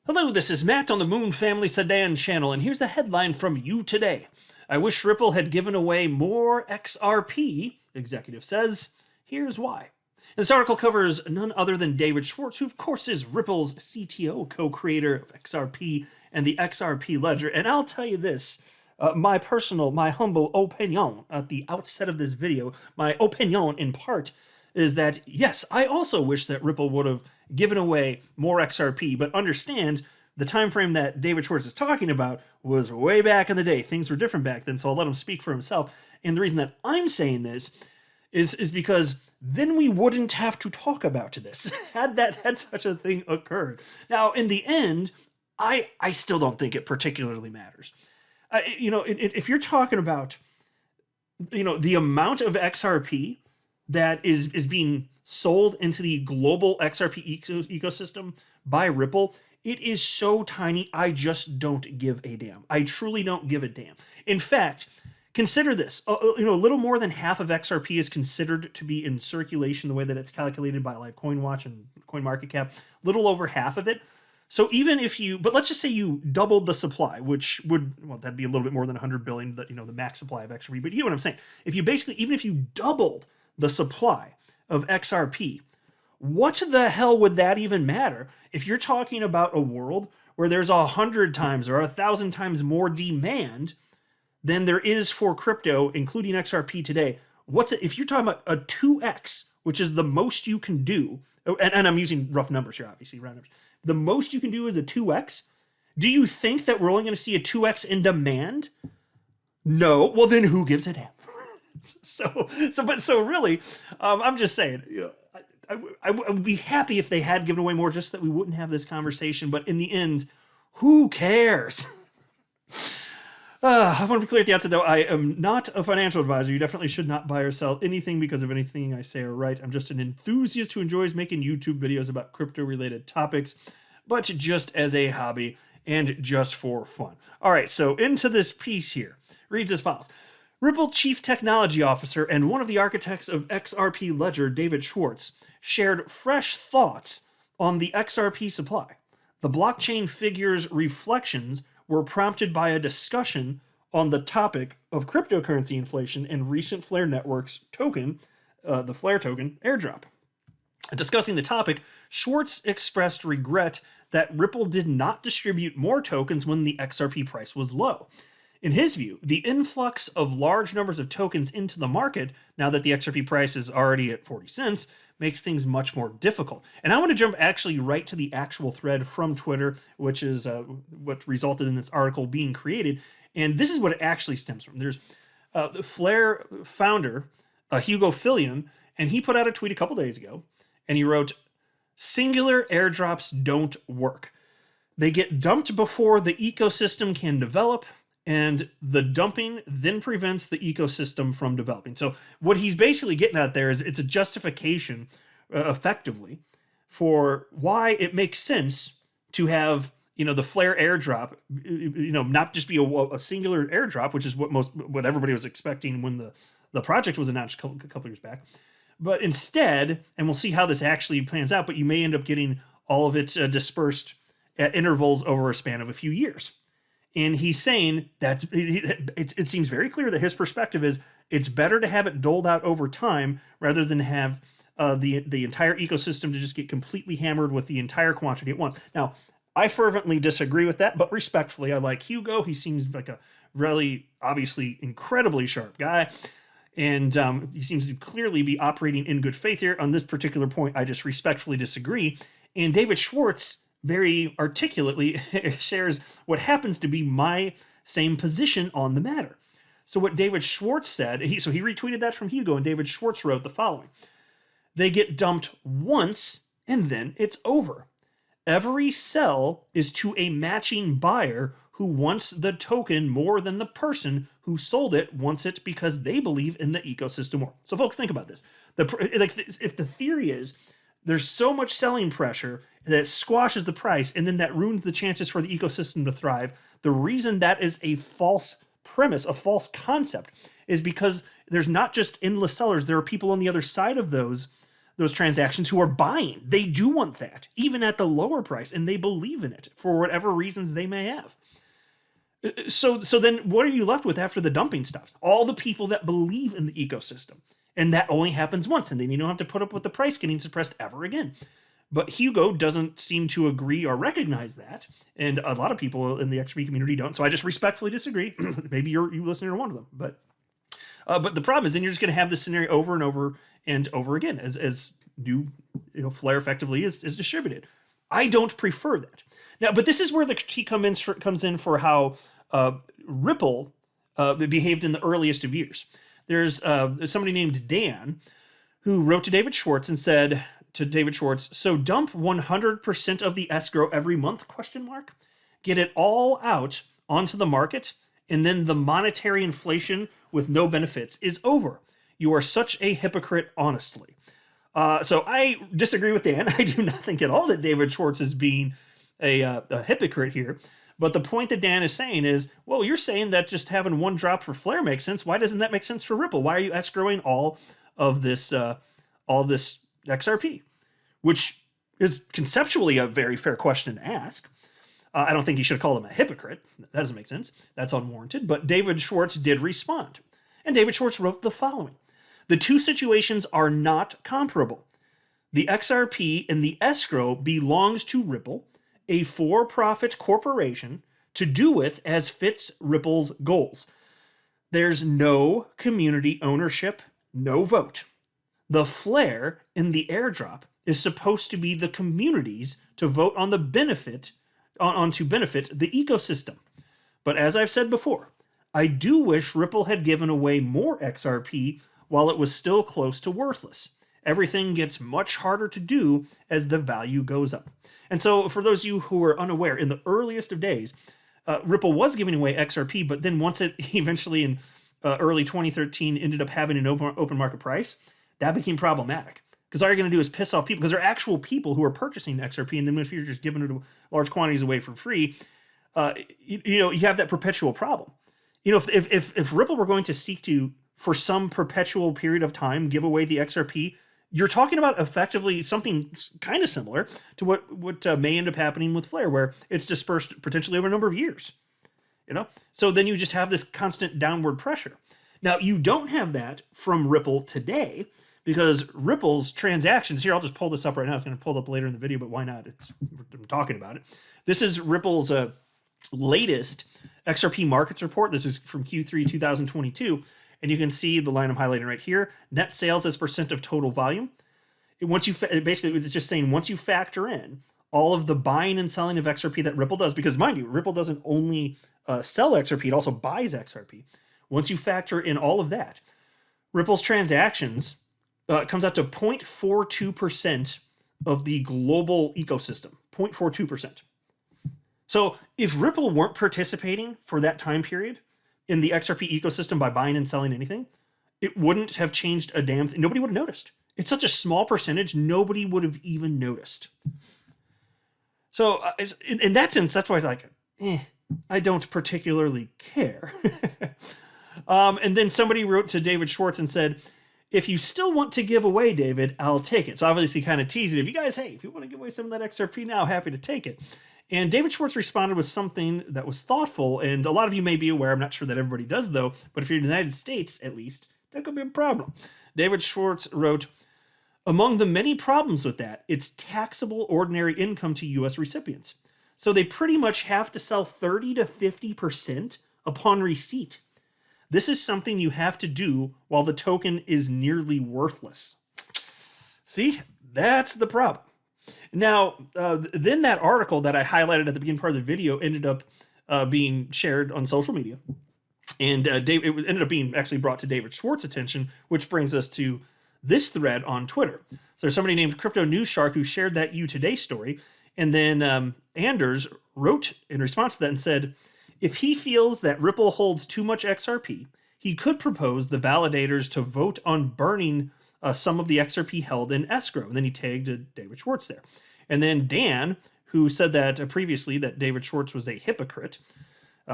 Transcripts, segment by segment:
Hello, this is Matt on the Moon Family Sedan channel, and here's a headline from you today. I wish Ripple had given away more XRP, executive says. Here's why. This article covers none other than David Schwartz, who of course is Ripple's CTO, co-creator of XRP and the XRP ledger. And I'll tell you this, my humble opinion at the outset of this video, my opinion in part, is that, yes, I also wish that Ripple would have given away more XRP, but understand the time frame that David Schwartz is talking about was way back in the day. Things were different back then, so I'll let him speak for himself. And the reason that I'm saying this is because then we wouldn't have to talk about this had such a thing occurred. Now, in the end, I still don't think it particularly matters. If you're talking about, the amount of XRP that is being sold into the global XRP ecosystem by Ripple, it is so tiny, I just don't give a damn. I truly don't give a damn. In fact, consider this. A little more than half of XRP is considered to be in circulation the way that it's calculated by like CoinWatch and CoinMarketCap. Little over half of it. So even if but let's just say you doubled the supply, which that'd be a little bit more than 100 billion, the max supply of XRP. But you know what I'm saying? Even if you doubled the supply of XRP, what the hell would that even matter if you're talking about a world where there's 100 times or 1,000 times more demand than there is for crypto, including XRP today? If you're talking about a 2x, which is the most you can do, and I'm using rough numbers here, obviously, round numbers. The most you can do is a 2x. Do you think that we're only going to see a 2x in demand? No. Well, then who gives a damn? So really, I'm just saying, I would be happy if they had given away more, just so that we wouldn't have this conversation. But in the end, who cares? I want to be clear at the outset, though, I am not a financial advisor. You definitely should not buy or sell anything because of anything I say or write. I'm just an enthusiast who enjoys making YouTube videos about crypto-related topics, but just as a hobby and just for fun. All right, so into this piece here. Reads as follows. Ripple Chief Technology Officer and one of the architects of XRP Ledger, David Schwartz, shared fresh thoughts on the XRP supply. The blockchain figure's reflections were prompted by a discussion on the topic of cryptocurrency inflation and recent Flare Network's token, the Flare token, airdrop. Discussing the topic, Schwartz expressed regret that Ripple did not distribute more tokens when the XRP price was low. In his view, the influx of large numbers of tokens into the market, now that the XRP price is already at 40 cents, makes things much more difficult. And I want to jump actually right to the actual thread from Twitter, which is what resulted in this article being created. And this is what it actually stems from. There's the Flare founder, Hugo Fillion, and he put out a tweet a couple days ago, and he wrote, "Singular airdrops don't work. They get dumped before the ecosystem can develop, and the dumping then prevents the ecosystem from developing." So what he's basically getting at there is it's a justification, effectively, for why it makes sense to have the Flare airdrop, not just be a singular airdrop, which is what everybody was expecting when the project was announced a couple years back, but instead, and we'll see how this actually plans out, but you may end up getting all of it dispersed at intervals over a span of a few years. And he's saying that it seems very clear that his perspective is it's better to have it doled out over time rather than have the entire ecosystem to just get completely hammered with the entire quantity at once. Now, I fervently disagree with that, but respectfully, I like Hugo. He seems like a really, obviously, incredibly sharp guy. And he seems to clearly be operating in good faith here. On this particular point, I just respectfully disagree. And David Schwartz very articulately shares what happens to be my same position on the matter. So what David Schwartz said, he retweeted that from Hugo, and David Schwartz wrote the following. "They get dumped once, and then it's over. Every sell is to a matching buyer who wants the token more than the person who sold it wants it because they believe in the ecosystem more." So folks, think about this. If the theory is there's so much selling pressure that it squashes the price, and then that ruins the chances for the ecosystem to thrive. The reason that is a false premise, a false concept, is because there's not just endless sellers. There are people on the other side of those those transactions who are buying. They do want that, even at the lower price, and they believe in it for whatever reasons they may have. So then what are you left with after the dumping stops? All the people that believe in the ecosystem. And that only happens once, and then you don't have to put up with the price getting suppressed ever again. But Hugo doesn't seem to agree or recognize that, and a lot of people in the XRP community don't. So I just respectfully disagree. Maybe you listener are one of them, but the problem is then you're just going to have this scenario over and over again as new Flare effectively is distributed. I don't prefer that. Now, but this is where the critique comes in for how Ripple behaved in the earliest of years. There's somebody named Dan who wrote to David Schwartz and said to David Schwartz, so dump 100% of the escrow every month, ? Get it all out onto the market, and then the monetary inflation with no benefits is over. You are such a hypocrite, honestly. So I disagree with Dan. I do not think at all that David Schwartz is being a hypocrite here. But the point that Dan is saying is, well, you're saying that just having one drop for Flare makes sense. Why doesn't that make sense for Ripple? Why are you escrowing all of this XRP? Which is conceptually a very fair question to ask. I don't think you should call him a hypocrite. That doesn't make sense. That's unwarranted. But David Schwartz did respond. And David Schwartz wrote the following. The two situations are not comparable. The XRP in the escrow belongs to Ripple, a for-profit corporation, to do with as fits Ripple's goals. There's no community ownership, no vote. The flare in the airdrop is supposed to be the community's to vote on the benefit, to benefit the ecosystem. But as I've said before, I do wish Ripple had given away more XRP while it was still close to worthless. Everything gets much harder to do as the value goes up. And so for those of you who are unaware, in the earliest of days, Ripple was giving away XRP, but then once it eventually in early 2013 ended up having an open market price, that became problematic. Because all you're going to do is piss off people, because there are actual people who are purchasing XRP, and then if you're just giving it large quantities away for free, you have that perpetual problem. If Ripple were going to seek to, for some perpetual period of time, give away the XRP, you're talking about effectively something kind of similar to what may end up happening with Flare, where it's dispersed potentially over a number of years. So then you just have this constant downward pressure. Now, you don't have that from Ripple today, because Ripple's transactions here, I'll just pull this up right now. It's going to pull up later in the video, but why not? I'm talking about it. This is Ripple's latest XRP markets report. This is from Q3 2022. And you can see the line I'm highlighting right here. Net sales as percent of total volume. Basically, it's just saying once you factor in all of the buying and selling of XRP that Ripple does, because mind you, Ripple doesn't only sell XRP, it also buys XRP. Once you factor in all of that, Ripple's transactions comes out to 0.42% of the global ecosystem. 0.42%. So if Ripple weren't participating for that time period in the XRP ecosystem by buying and selling anything, it wouldn't have changed a damn thing. Nobody would have noticed. It's such a small percentage, nobody would have even noticed. So in that sense, that's why it's like, I don't particularly care. And then somebody wrote to David Schwartz and said, if you still want to give away, David, I'll take it. So obviously kind of teasing, if you guys, if you want to give away some of that XRP now, happy to take it. And David Schwartz responded with something that was thoughtful, and a lot of you may be aware, I'm not sure that everybody does though, but if you're in the United States, at least, that could be a problem. David Schwartz wrote, among the many problems with that, it's taxable ordinary income to U.S. recipients. So they pretty much have to sell 30 to 50% upon receipt. This is something you have to do while the token is nearly worthless. See, that's the problem. Now, then that article that I highlighted at the beginning part of the video ended up being shared on social media. And it ended up being actually brought to David Schwartz's attention, which brings us to this thread on Twitter. So there's somebody named Crypto News Shark who shared that You Today story. And then Anders wrote in response to that and said, if he feels that Ripple holds too much XRP, he could propose the validators to vote on burning some of the XRP held in escrow. And then he tagged David Schwartz there. And then Dan, who said that previously that David Schwartz was a hypocrite,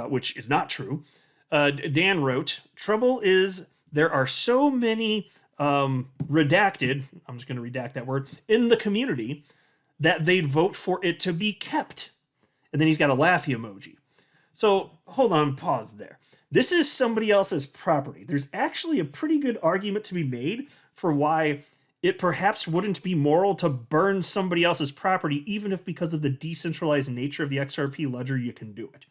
which is not true. Dan wrote, trouble is there are so many redacted, I'm just going to redact that word, in the community that they'd vote for it to be kept. And then he's got a laughy emoji. So hold on, pause there. This is somebody else's property. There's actually a pretty good argument to be made for why it perhaps wouldn't be moral to burn somebody else's property, even if because of the decentralized nature of the XRP ledger, you can do it.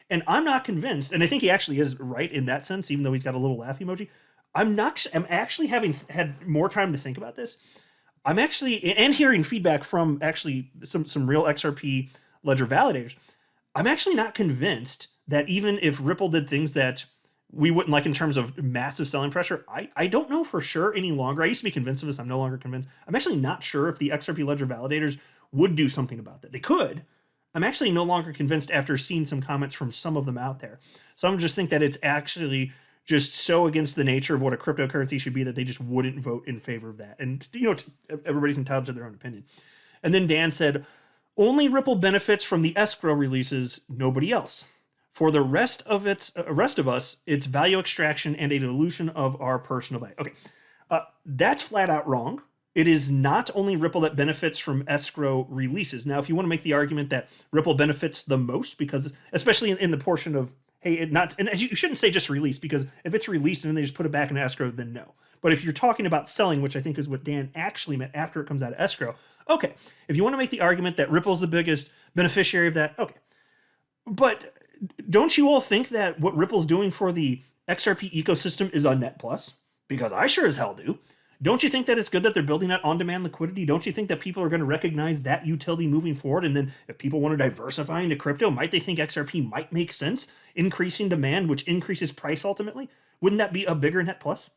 And I'm not convinced, and I think he actually is right in that sense, even though he's got a little laugh emoji. I'm actually having had more time to think about this. I'm actually, and hearing feedback from actually some real XRP ledger validators, I'm actually not convinced that even if Ripple did things that we wouldn't like in terms of massive selling pressure, I don't know for sure any longer. I used to be convinced of this. I'm no longer convinced. I'm actually not sure if the XRP ledger validators would do something about that. They could. I'm actually no longer convinced after seeing some comments from some of them out there. Some just think that it's actually just so against the nature of what a cryptocurrency should be that they just wouldn't vote in favor of that. And, everybody's entitled to their own opinion. And then Dan said, only Ripple benefits from the escrow releases, nobody else. For the rest of us, it's value extraction and a dilution of our personal value. Okay, that's flat out wrong. It is not only Ripple that benefits from escrow releases. Now, if you want to make the argument that Ripple benefits the most, because especially in the portion of, hey, and you shouldn't say just release, because if it's released and then they just put it back in escrow, then no. But if you're talking about selling, which I think is what Dan actually meant after it comes out of escrow, okay. If you want to make the argument that Ripple's the biggest beneficiary of that, okay. But don't you all think that what Ripple's doing for the XRP ecosystem is a net plus? Because I sure as hell do. Don't you think that it's good that they're building that on-demand liquidity? Don't you think that people are going to recognize that utility moving forward? And then if people want to diversify into crypto, might they think XRP might make sense? Increasing demand, which increases price ultimately? Wouldn't that be a bigger net plus?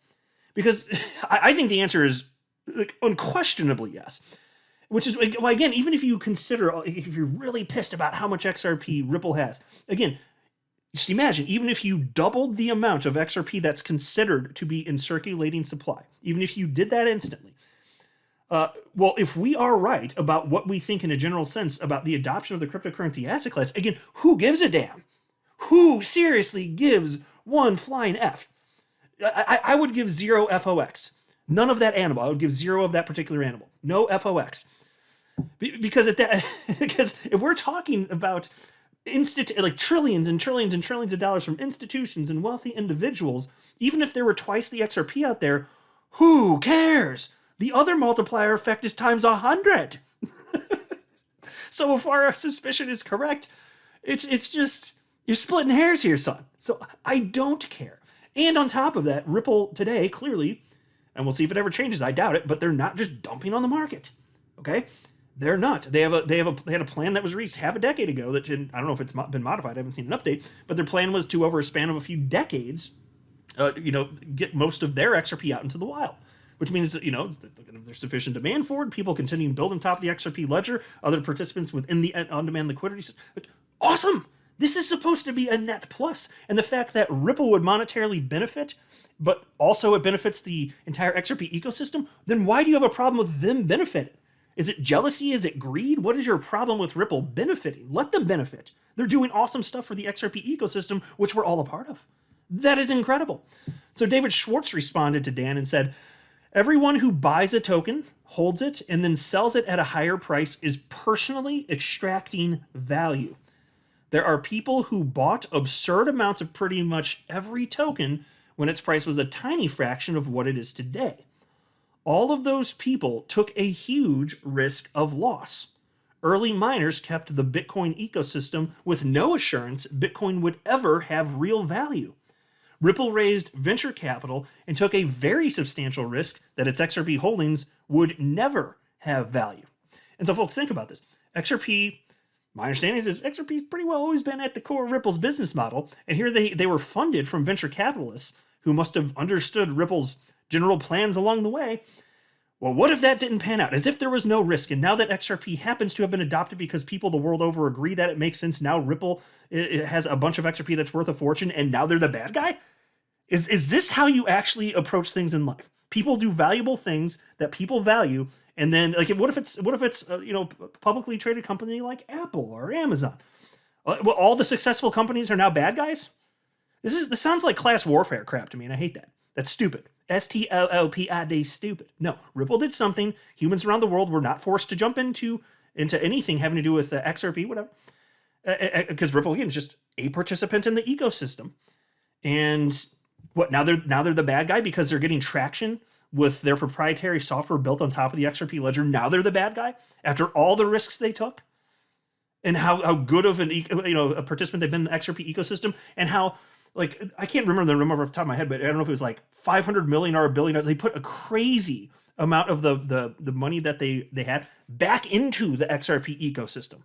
Because I think the answer is unquestionably yes. Which is, well, again, even if you consider, if you're really pissed about how much XRP Ripple has, again, just imagine, even if you doubled the amount of XRP that's considered to be in circulating supply, even if you did that instantly, well, if we are right about what we think in a general sense about the adoption of the cryptocurrency asset class, again, who gives a damn? Who seriously gives one flying F? I would give 0 FOX. None of that animal. I would give 0 of that particular animal. No FOX. Because if we're talking about trillions and trillions and trillions of dollars from institutions and wealthy individuals, even if there were twice the XRP out there, who cares? The other multiplier effect is times 100. So if our suspicion is correct, it's just, you're splitting hairs here, son. So I don't care. And on top of that, Ripple today, clearly, and we'll see if it ever changes, I doubt it, but they're not just dumping on the market. Okay? They're not. They had a plan that was released half a decade ago that I don't know if it's been modified. I haven't seen an update, but their plan was to, over a span of a few decades, get most of their XRP out into the wild. Which means that, if there's sufficient demand for it, people continue to build on top of the XRP ledger, other participants within the on-demand liquidity system. Awesome! This is supposed to be a net plus. And the fact that Ripple would monetarily benefit, but also it benefits the entire XRP ecosystem, then why do you have a problem with them benefiting? Is it jealousy? Is it greed? What is your problem with Ripple benefiting? Let them benefit. They're doing awesome stuff for the XRP ecosystem, which we're all a part of. That is incredible. So David Schwartz responded to Dan and said, everyone who buys a token, holds it, and then sells it at a higher price is personally extracting value. There are people who bought absurd amounts of pretty much every token when its price was a tiny fraction of what it is today. All of those people took a huge risk of loss. Early miners kept the Bitcoin ecosystem with no assurance Bitcoin would ever have real value. Ripple raised venture capital and took a very substantial risk that its XRP holdings would never have value. And so folks, think about this. XRP, my understanding is XRP's pretty well always been at the core of Ripple's business model, and here they were funded from venture capitalists who must have understood Ripple's general plans along the way. Well, what if that didn't pan out? As if there was no risk, and now that XRP happens to have been adopted because people the world over agree that it makes sense, now Ripple it has a bunch of XRP that's worth a fortune, and now they're the bad guy? Is this how you actually approach things in life? People do valuable things that people value, and then what if it's publicly traded company like Apple or Amazon? Well, all the successful companies are now bad guys? This sounds like class warfare crap to me, and I hate that. That's stupid. STOOPID, stupid. No, Ripple did something humans around the world were not forced to jump into anything having to do with XRP, whatever. Because Ripple, again, is just a participant in the ecosystem. And what, now they're the bad guy because they're getting traction with their proprietary software built on top of the XRP ledger. Now they're the bad guy after all the risks they took, and how good of a participant they've been in the XRP ecosystem, and how, like, I can't remember the number off the top of my head, but I don't know if it was like 500 million or $1 billion. They put a crazy amount of the money that they had back into the XRP ecosystem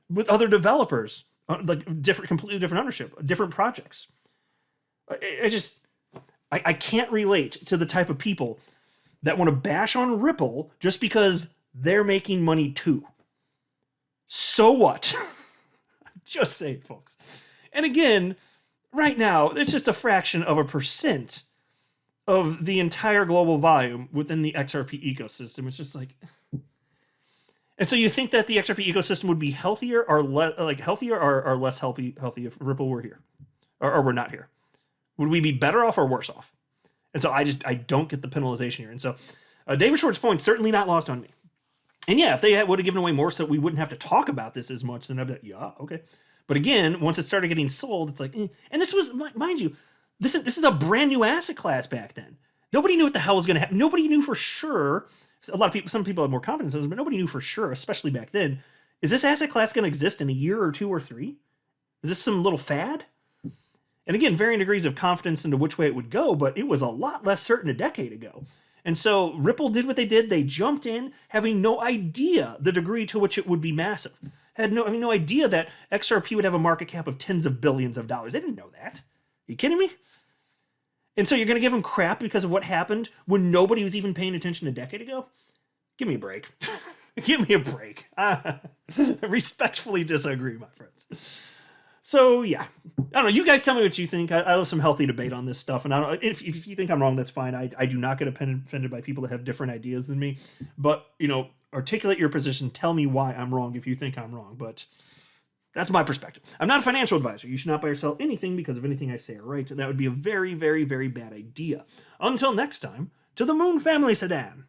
with other developers, like completely different ownership, different projects. I can't relate to the type of people that want to bash on Ripple just because they're making money too. So what? Just saying, folks. And again, right now, it's just a fraction of a percent of the entire global volume within the XRP ecosystem. It's just like... And so you think that the XRP ecosystem would be healthier or less healthy if Ripple were here, or we're not here? Would we be better off or worse off? And so I don't get the penalization here. And so David Short's point certainly not lost on me. And yeah, if they would have given away more so that we wouldn't have to talk about this as much, then I'd be like, yeah, okay. But again, once it started getting sold, it's like, And this was, mind you, this is a brand new asset class back then. Nobody knew what the hell was going to happen. Nobody knew for sure. Some people have more confidence in this, but nobody knew for sure, especially back then. Is this asset class going to exist in a year or 2 or 3? Is this some little fad? And again, varying degrees of confidence into which way it would go, but it was a lot less certain a decade ago. And so Ripple did what they did. They jumped in, having no idea the degree to which it would be massive. Having no idea that XRP would have a market cap of tens of billions of dollars. They didn't know that. Are you kidding me? And so you're going to give them crap because of what happened when nobody was even paying attention a decade ago? Give me a break. Give me a break. I respectfully disagree, my friends. So, yeah. I don't know. You guys tell me what you think. I love some healthy debate on this stuff. And I don't, if you think I'm wrong, that's fine. I do not get offended by people that have different ideas than me. But, articulate your position. Tell me why I'm wrong if you think I'm wrong. But that's my perspective. I'm not a financial advisor. You should not buy or sell anything because of anything I say or write. That would be a very, very, very bad idea. Until next time, to the Moon Family Sedan.